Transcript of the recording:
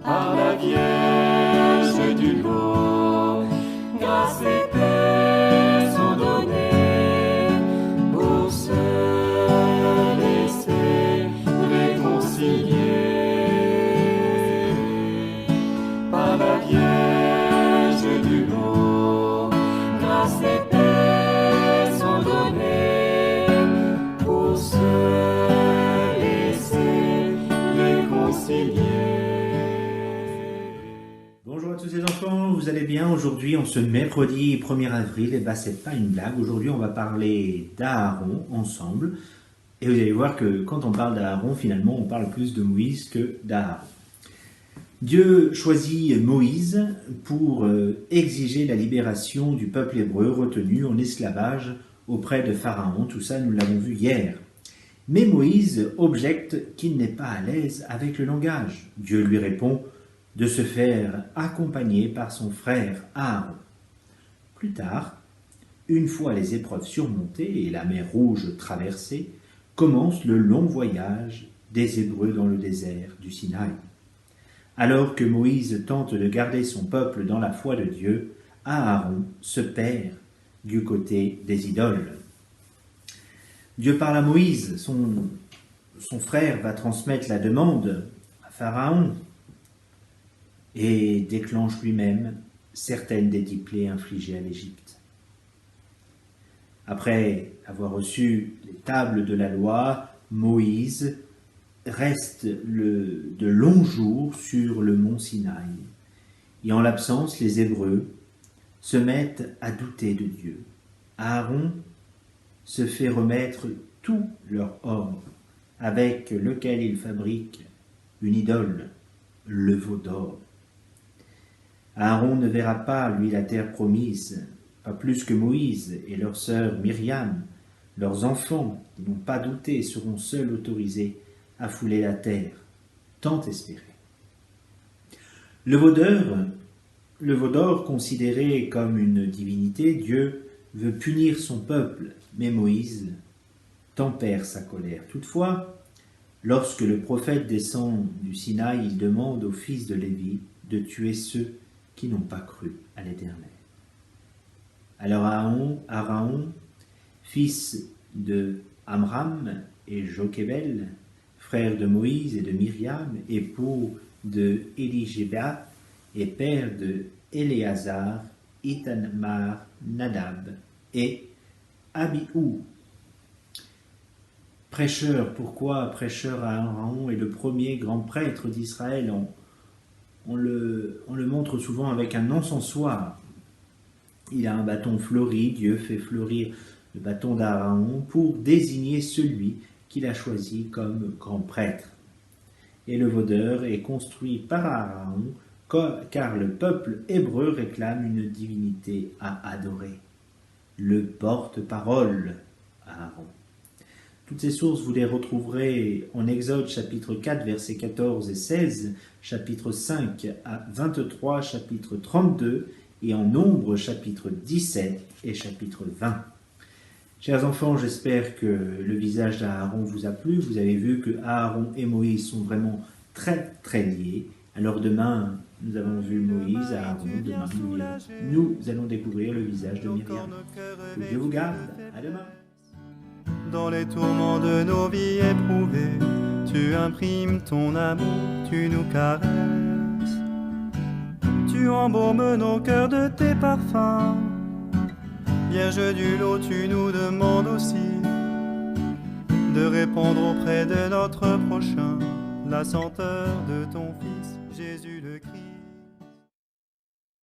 par la Vierge du lot. Grâce et paix sont données pour se laisser réconcilier. Par la Vierge du lot, grâce et paix sont données pour se laisser réconcilier. Bonjour à tous les enfants, vous allez bien? Aujourd'hui, en ce mercredi 1er avril, et c'est pas une blague. Aujourd'hui, on va parler d'Aaron ensemble. Et vous allez voir que quand on parle d'Aaron, finalement, on parle plus de Moïse que d'Aaron. Dieu choisit Moïse pour exiger la libération du peuple hébreu retenu en esclavage auprès de Pharaon. Tout ça, nous l'avons vu hier. Mais Moïse objecte qu'il n'est pas à l'aise avec le langage. Dieu lui répond de se faire accompagner par son frère Aaron. Plus tard, une fois les épreuves surmontées et la mer Rouge traversée, commence le long voyage des Hébreux dans le désert du Sinaï. Alors que Moïse tente de garder son peuple dans la foi de Dieu, Aaron se perd du côté des idoles. Dieu parle à Moïse, son frère va transmettre la demande à Pharaon et déclenche lui-même certaines des 10 plaies infligées à l'Égypte. Après avoir reçu les tables de la loi, Moïse reste de longs jours sur le mont Sinaï. Et en l'absence, les Hébreux se mettent à douter de Dieu. Aaron se fait remettre tout leur or avec lequel il fabrique une idole, le veau d'or. Aaron ne verra pas, lui, la terre promise, pas plus que Moïse et leur sœur Myriam. Leurs enfants, qui n'ont pas douté, seront seuls autorisés à fouler la terre, tant espérée. Le veau d'or, considéré comme une divinité, Dieu veut punir son peuple, mais Moïse tempère sa colère. Toutefois, lorsque le prophète descend du Sinaï, il demande aux fils de Lévi de tuer ceux qui n'ont pas cru à l'Éternel. Alors Aaron, fils de Amram et Jochébel, frère de Moïse et de Myriam, époux de Éligéba et père de Éléazar, Ithamar, Nadab et Abihu. Prêcheur, pourquoi prêcheur Aaron est le premier grand prêtre d'Israël? On le montre souvent avec un encensoir. Il a un bâton fleuri, Dieu fait fleurir le bâton d'Aaron pour désigner celui qu'il a choisi comme grand prêtre. Et le veau d'or est construit par Aaron, car le peuple hébreu réclame une divinité à adorer. Le porte-parole, Aaron. Toutes ces sources, vous les retrouverez en Exode chapitre 4, versets 14 et 16, chapitre 5 à 23, chapitre 32, et en Nombre chapitre 17 et chapitre 20. Chers enfants, j'espère que le visage d'Aaron vous a plu. Vous avez vu que Aaron et Moïse sont vraiment très très liés. Alors demain, nous avons vu Moïse, Aaron, demain nous allons découvrir le visage de Myriam. Que Dieu vous garde, à demain. Dans les tourments de nos vies éprouvées, tu imprimes ton amour, tu nous caresses. Tu embaumes nos cœurs de tes parfums. Vierge du lot, tu nous demandes aussi de répandre auprès de notre prochain la senteur de ton Fils, Jésus le Christ.